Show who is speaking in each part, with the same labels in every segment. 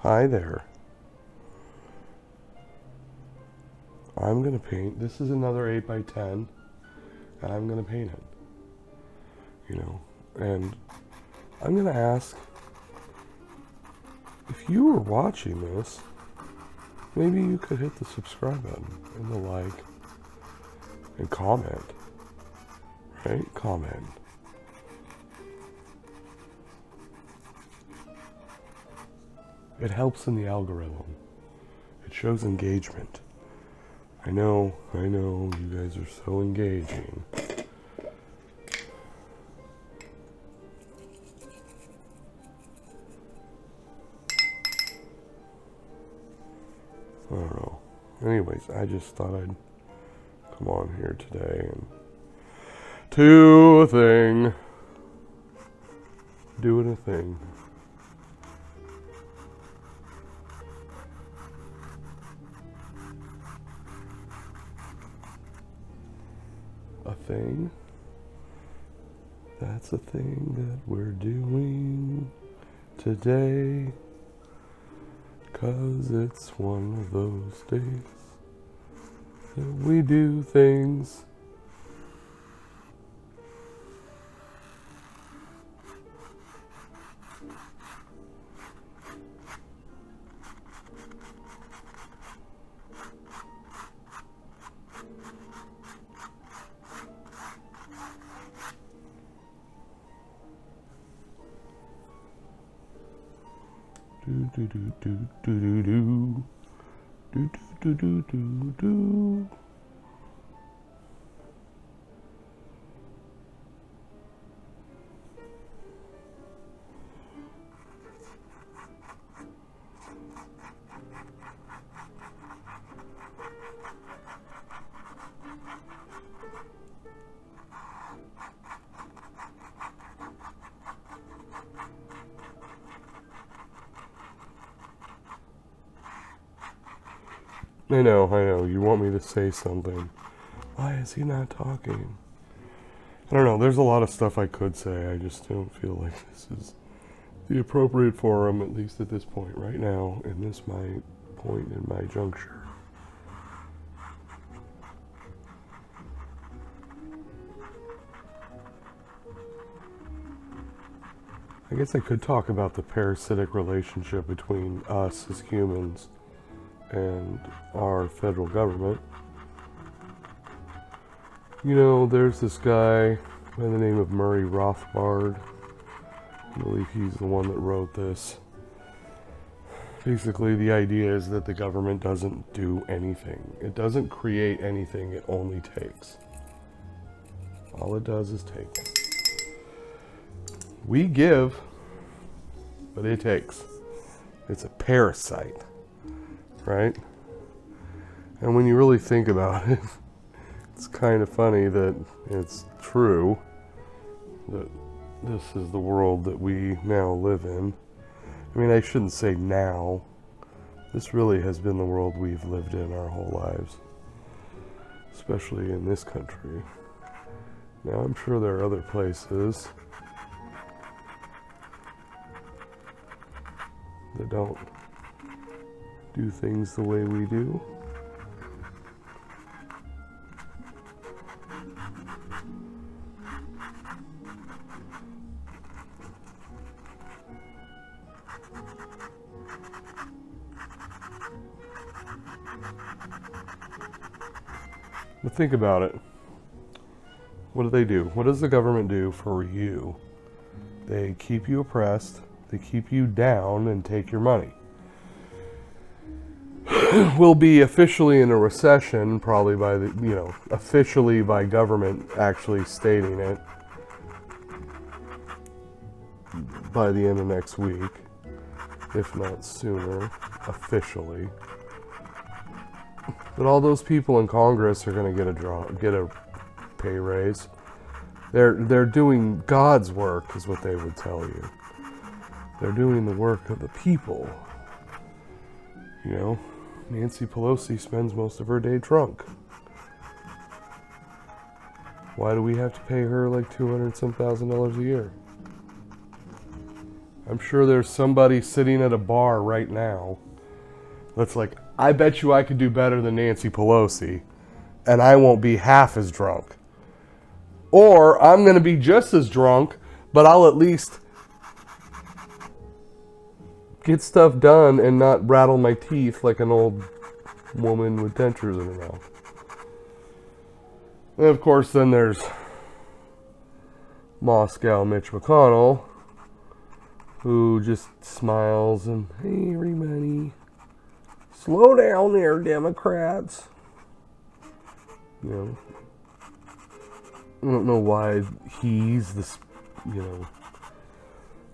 Speaker 1: Hi there. I'm going to paint. This is another 8 by 10, and I'm going to paint it. And I'm going to ask, if you were watching this, maybe you could hit the subscribe button and the like and comment. Right? Comment. It helps in the algorithm. It shows engagement. I know, you guys are so engaging. I don't know. Anyways, I just thought I'd come on here today and do a thing. Doing a thing. A thing? That's a thing that we're doing today. 'Cause it's one of those days that we do things. Do do do do do do do do do do do. I know, you want me to say something. Why is he not talking? I don't know, there's a lot of stuff I could say, I just don't feel like this is the appropriate forum, at least at this point right now, in this my point in my juncture. I guess I could talk about the parasitic relationship between us as humans and our federal government. There's this guy by the name of Murray Rothbard. I believe he's the one that wrote this. Basically, the idea is that the government doesn't do anything. It doesn't create anything, it only takes. All it does is take. We give, but it takes. It's a parasite. Right? And when you really think about it, it's kind of funny that it's true that this is the world that we now live in. I mean, I shouldn't say now. This really has been the world we've lived in our whole lives, especially in this country. Now, I'm sure there are other places that don't do things the way we do. But think about it. What do? What does the government do for you? They keep you oppressed, they keep you down and take your money. We'll be officially in a recession, probably by officially by government actually stating it by the end of next week, if not sooner, officially. But all those people in Congress are going to get a pay raise. They're doing God's work, is what they would tell you. They're doing the work of the people. Nancy Pelosi spends most of her day drunk. Why do we have to pay her like $200,000 a year? I'm sure there's somebody sitting at a bar right now that's like, I bet you I could do better than Nancy Pelosi, and I won't be half as drunk. Or I'm going to be just as drunk, but I'll at least get stuff done and not rattle my teeth like an old woman with dentures in her mouth. And of course, then there's Moscow Mitch McConnell, who just smiles and, hey, everybody, slow down there, Democrats. You know, I don't know why he's this, you know,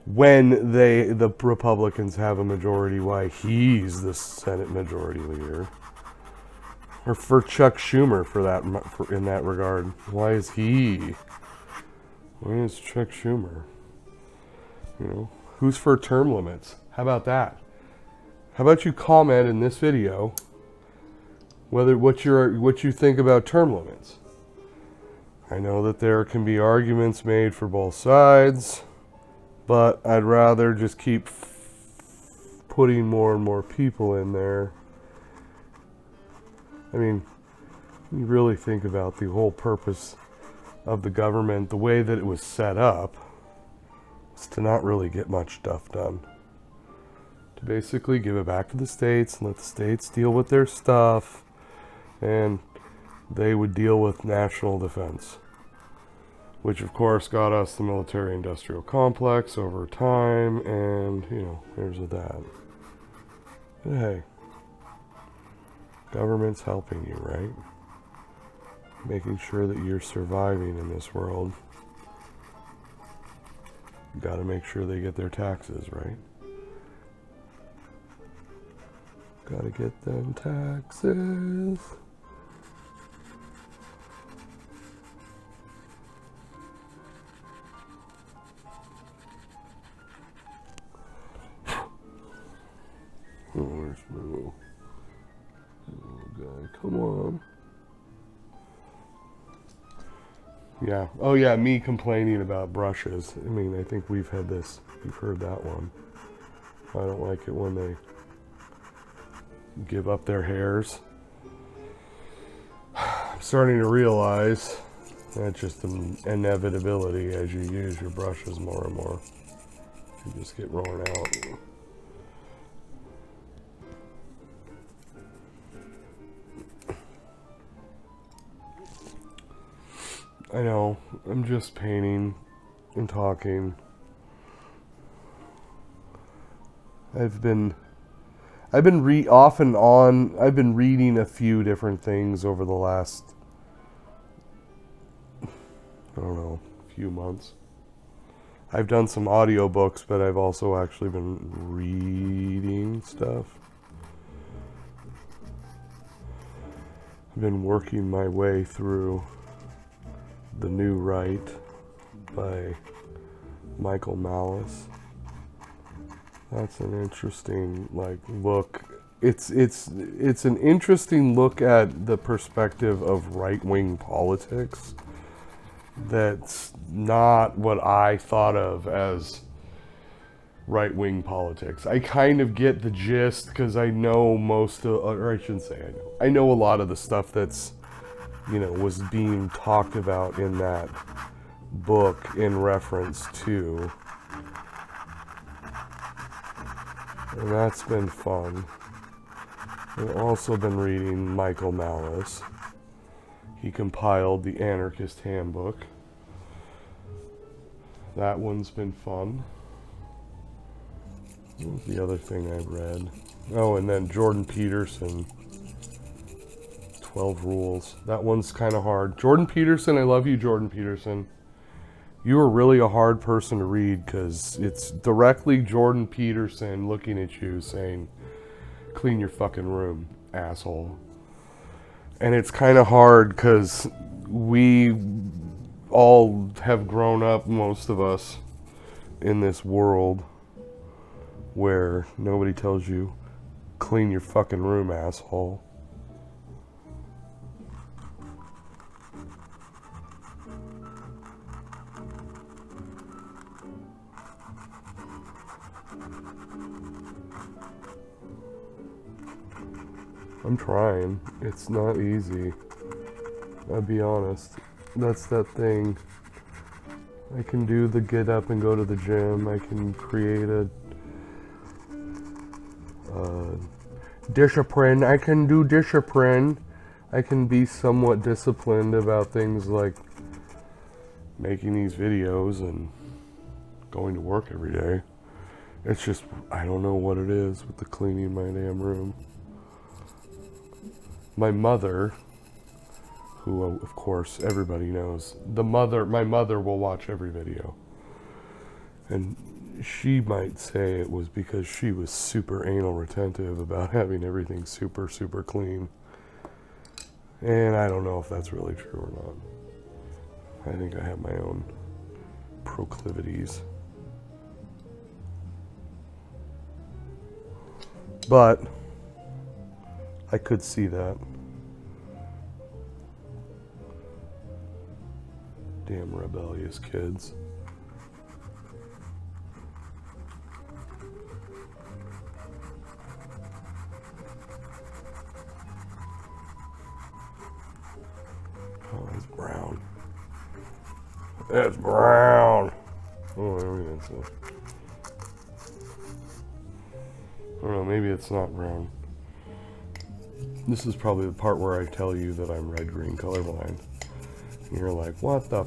Speaker 1: when the Republicans have a majority, why he's the Senate Majority Leader. Or for Chuck Schumer, in that regard. Why is he? Why is Chuck Schumer? You know, who's for term limits? How about that? How about you comment in this video what you think about term limits? I know that there can be arguments made for both sides, but I'd rather just keep putting more and more people in there. I mean, you really think about the whole purpose of the government, the way that it was set up, is to not really get much stuff done. To basically give it back to the states and let the states deal with their stuff, and they would deal with national defense. Which of course got us the military-industrial complex over time, and, you know, there's that. But hey, government's helping you, right? Making sure that you're surviving in this world. You gotta make sure they get their taxes, right? Gotta get them taxes. Oh, where's my little guy? Come on. Yeah. Oh, yeah, me complaining about brushes. I mean, I think we've had this. You've heard that one. I don't like it when they give up their hairs. I'm starting to realize that's just an inevitability as you use your brushes more and more. You just get worn out. I know, I'm just painting and talking. I've been reading a few different things over the last, I don't know, few months. I've done some audiobooks, but I've also actually been reading stuff. I've been working my way through The New Right by Michael Malice. That's an interesting look. It's an interesting look at the perspective of right-wing politics. That's not what I thought of as right-wing politics. I kind of get the gist because I know or I shouldn't say I know. I know a lot of the stuff that's, you know, was being talked about in that book in reference to. And that's been fun. I've also been reading Michael Malice. He compiled the Anarchist Handbook. That one's been fun. What was the other thing I read? Oh, and then Jordan Peterson, 12 Rules. That one's kind of hard. Jordan Peterson, I love you, Jordan Peterson. You are really a hard person to read because it's directly Jordan Peterson looking at you saying, clean your fucking room, asshole. And it's kind of hard because we all have grown up, most of us, in this world where nobody tells you, clean your fucking room, asshole. I'm trying. It's not easy. I'll be honest. That's that thing. I can do the get up and go to the gym. I can create a discipline. I can do discipline. I can be somewhat disciplined about things like making these videos and going to work every day. It's just, I don't know what it is with the cleaning my damn room. My mother, who of course everybody knows, my mother will watch every video. And she might say it was because she was super anal retentive about having everything super, super clean. And I don't know if that's really true or not. I think I have my own proclivities. But I could see that. Damn rebellious kids. Oh, it's brown. It's brown. Oh, everything's I don't know, maybe it's not brown. This is probably the part where I tell you that I'm red-green colorblind. And you're like, what the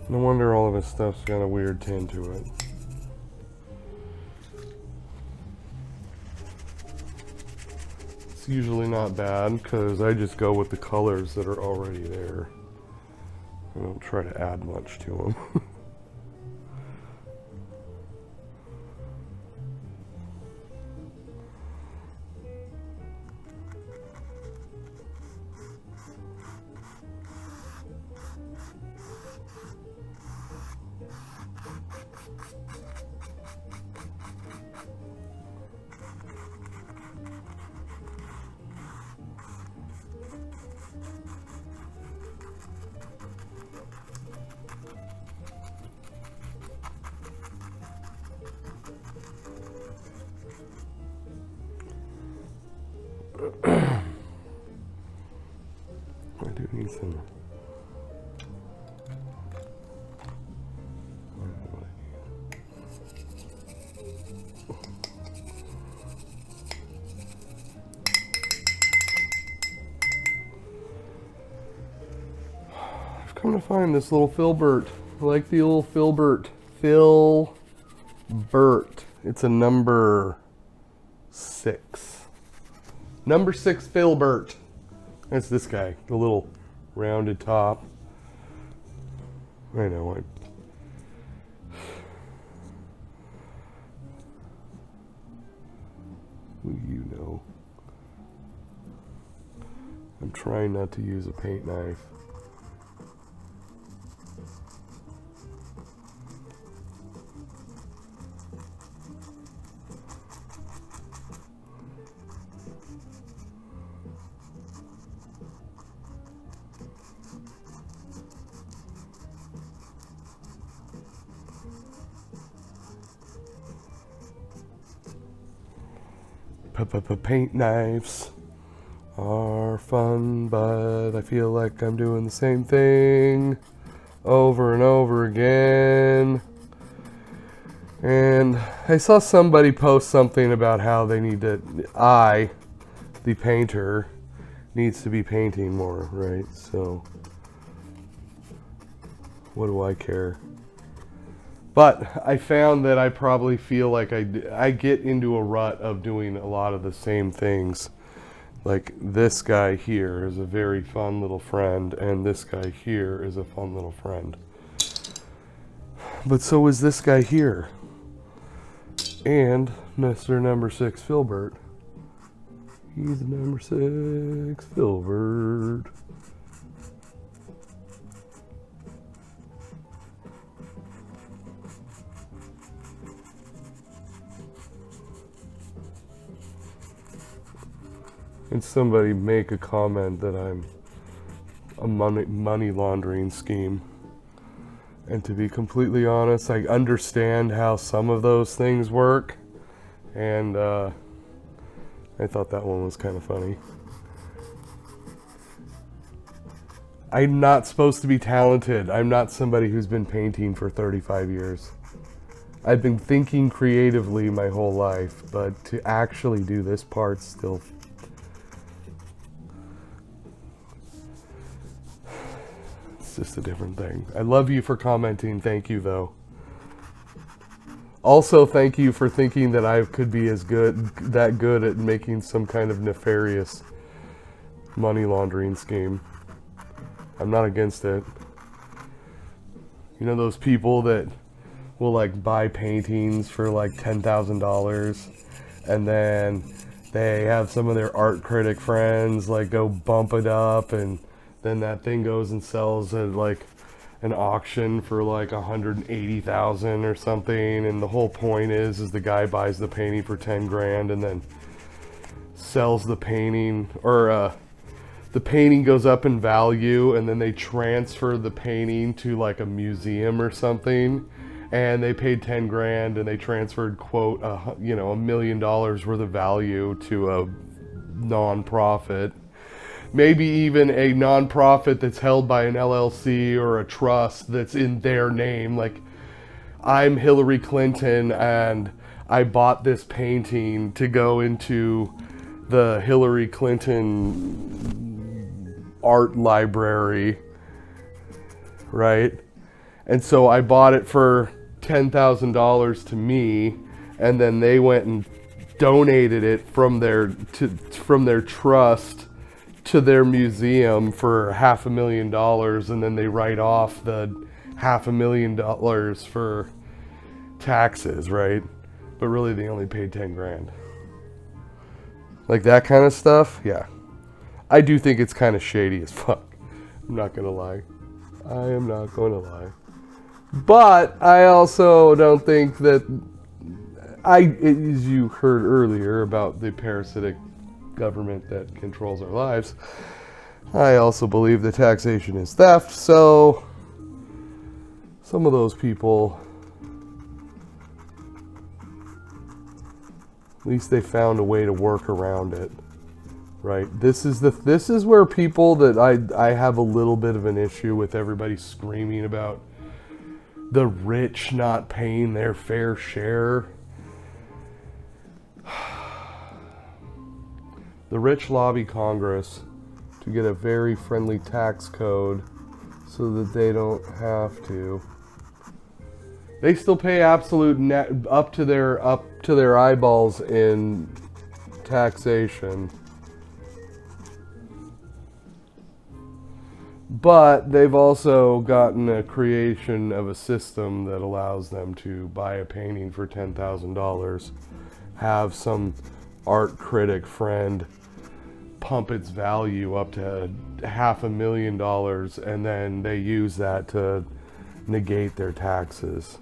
Speaker 1: No wonder all of his stuff's got a weird tint to it. It's usually not bad, because I just go with the colors that are already there. I don't try to add much to them. I do need some. I've come to find this little filbert. I like the little filbert. Filbert. It's a number 6. Number 6 filbert. That's this guy, the little rounded top. I know, who you know. I'm trying not to use a paint knife. Paint knives are fun, but I feel like I'm doing the same thing over and over again. And I saw somebody post something about how they need to, the painter, needs to be painting more, right? So, what do I care? But I found that I probably feel like I get into a rut of doing a lot of the same things. Like this guy here is a very fun little friend, and this guy here is a fun little friend. But so is this guy here. And Mr. Number 6 Filbert. He's number 6 Filbert. And somebody make a comment that I'm a money laundering scheme. And to be completely honest, I understand how some of those things work. And I thought that one was kind of funny. I'm not supposed to be talented. I'm not somebody who's been painting for 35 years. I've been thinking creatively my whole life, but to actually do this part still... It's just a different thing. I love you for commenting. Thank you, though. Also, thank you for thinking that I could be that good at making some kind of nefarious money laundering scheme. I'm not against it. You know those people that will like buy paintings for like $10,000 and then they have some of their art critic friends like go bump it up, and then that thing goes and sells at like an auction for like 180,000 or something, and the whole point is the guy buys the painting for 10 grand and then sells the painting, or the painting goes up in value and then they transfer the painting to like a museum or something, and they paid 10 grand and they transferred quote $1 million worth of value to a non-profit. Maybe even a non-profit that's held by an LLC or a trust that's in their name. Like, I'm Hillary Clinton and I bought this painting to go into the Hillary Clinton art library, right? And so I bought it for $10,000 to me, and then they went and donated it from their trust to their museum for $500,000, and then they write off the $500,000 for taxes, right? But really they only paid 10 grand. Like that kind of stuff, yeah. I do think it's kind of shady as fuck. I'm not gonna lie. I am not gonna lie. But I also don't think that as you heard earlier about the parasitic government that controls our lives, I also believe that taxation is theft, so some of those people, at least they found a way to work around it, right? This is where people that I have a little bit of an issue with everybody screaming about the rich not paying their fair share. The rich lobby Congress to get a very friendly tax code so that they don't have to. They still pay absolute net up to their eyeballs in taxation. But they've also gotten a creation of a system that allows them to buy a painting for $10,000, have some art critic friend pump its value up to $500,000, and then they use that to negate their taxes.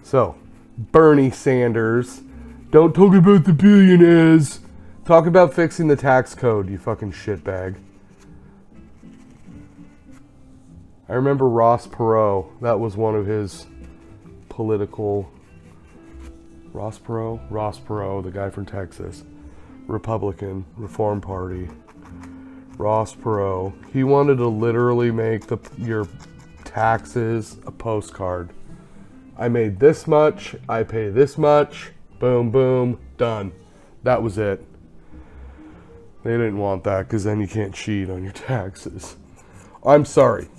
Speaker 1: So, Bernie Sanders, don't talk about the billionaires. Talk about fixing the tax code, you fucking shitbag. I remember Ross Perot. That was one of his political... Ross Perot, the guy from Texas. Republican, Reform Party. Ross Perot. He wanted to literally make your taxes a postcard. I made this much, I pay this much, boom, boom, done. That was it. They didn't want that because then you can't cheat on your taxes. I'm sorry.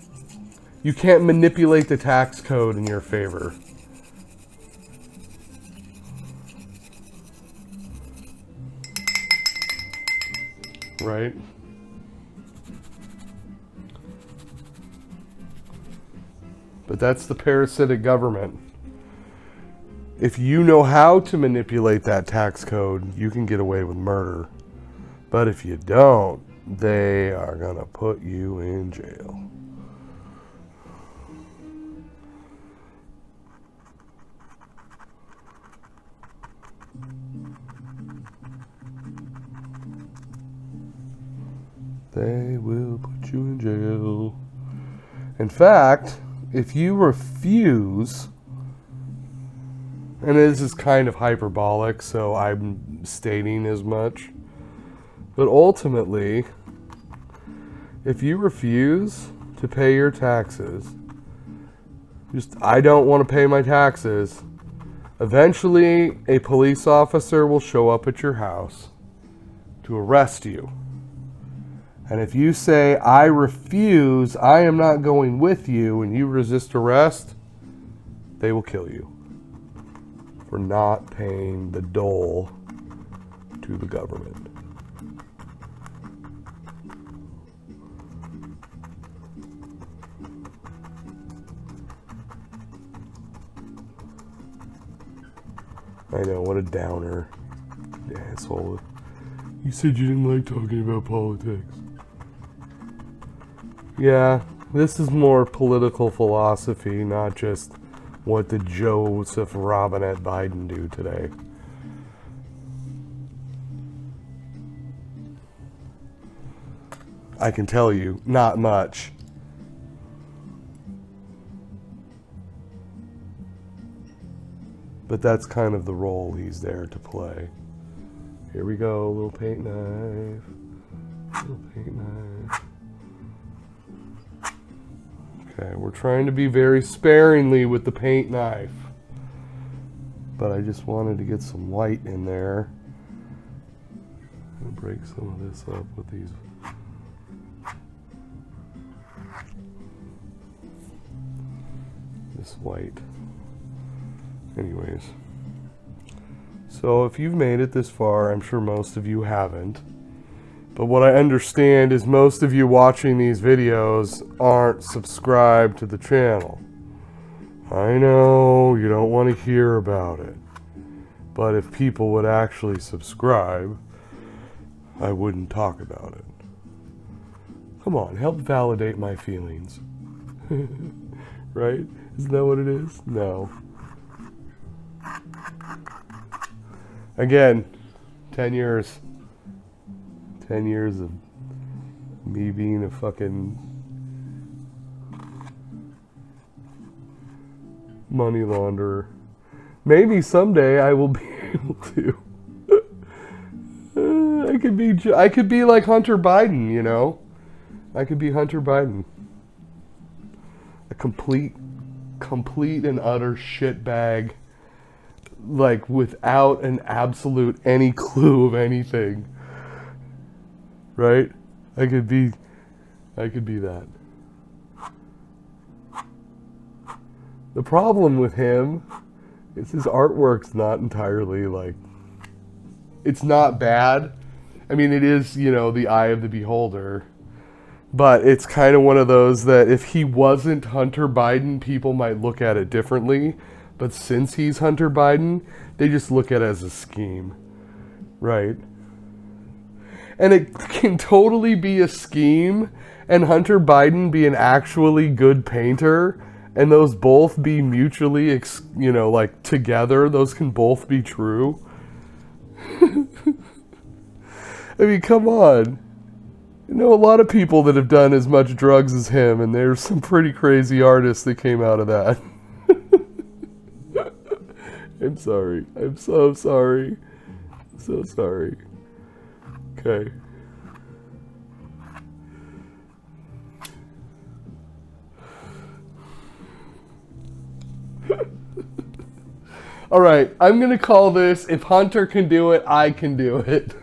Speaker 1: You can't manipulate the tax code in your favor. Right? But that's the parasitic government. If you know how to manipulate that tax code, you can get away with murder. But if you don't, they are gonna put you in jail. They will put you in jail. In fact, if you refuse and this is kind of hyperbolic, so I'm stating as much. But ultimately, if you refuse to pay your taxes, I don't want to pay my taxes, eventually a police officer will show up at your house to arrest you. And if you say, I refuse, I am not going with you, and you resist arrest, they will kill you for not paying the dole to the government. I know, what a downer. Asshole. You said you didn't like talking about politics. Yeah, this is more political philosophy, not just what did Joseph Robinette Biden do today. I can tell you, not much. But that's kind of the role he's there to play. Here we go, little paint knife. Little paint knife. Okay, we're trying to be very sparingly with the paint knife. But I just wanted to get some white in there. I'm gonna break some of this up with these. This white. Anyways. So if you've made it this far, I'm sure most of you haven't. But what I understand is most of you watching these videos aren't subscribed to the channel. I know you don't want to hear about it. But if people would actually subscribe, I wouldn't talk about it. Come on, help validate my feelings. Right? Isn't that what it is? No. Again, 10 years. 10 years of me being a fucking money launderer. Maybe someday I will be able to. I could be like Hunter Biden, you know? I could be Hunter Biden. A complete and utter shitbag. Like, without an absolute any clue of anything. Right? I could be that. The problem with him is his artwork's not entirely, like, it's not bad. I mean, it is, you know, the eye of the beholder. But it's kind of one of those that if he wasn't Hunter Biden, people might look at it differently. But since he's Hunter Biden, they just look at it as a scheme. Right? And it can totally be a scheme, and Hunter Biden be an actually good painter, and those both be mutually, you know, like, together. Those can both be true. I mean, come on. I know a lot of people that have done as much drugs as him, and there's some pretty crazy artists that came out of that. I'm sorry. I'm so sorry. So sorry. Okay. All right, I'm going to call this, if Hunter can do it, I can do it.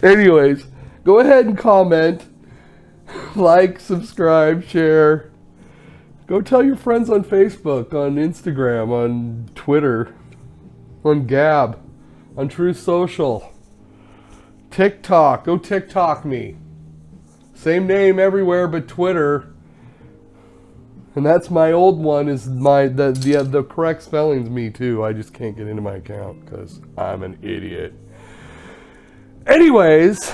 Speaker 1: Anyways, go ahead and comment, like, subscribe, share. Go tell your friends on Facebook, on Instagram, on Twitter, on Gab, on True Social, TikTok. Go TikTok me. Same name everywhere but Twitter. And that's my old one. Is the correct spelling's me too. I just can't get into my account because I'm an idiot. Anyways,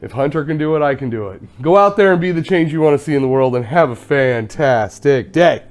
Speaker 1: if Hunter can do it, I can do it. Go out there and be the change you want to see in the world, and have a fantastic day.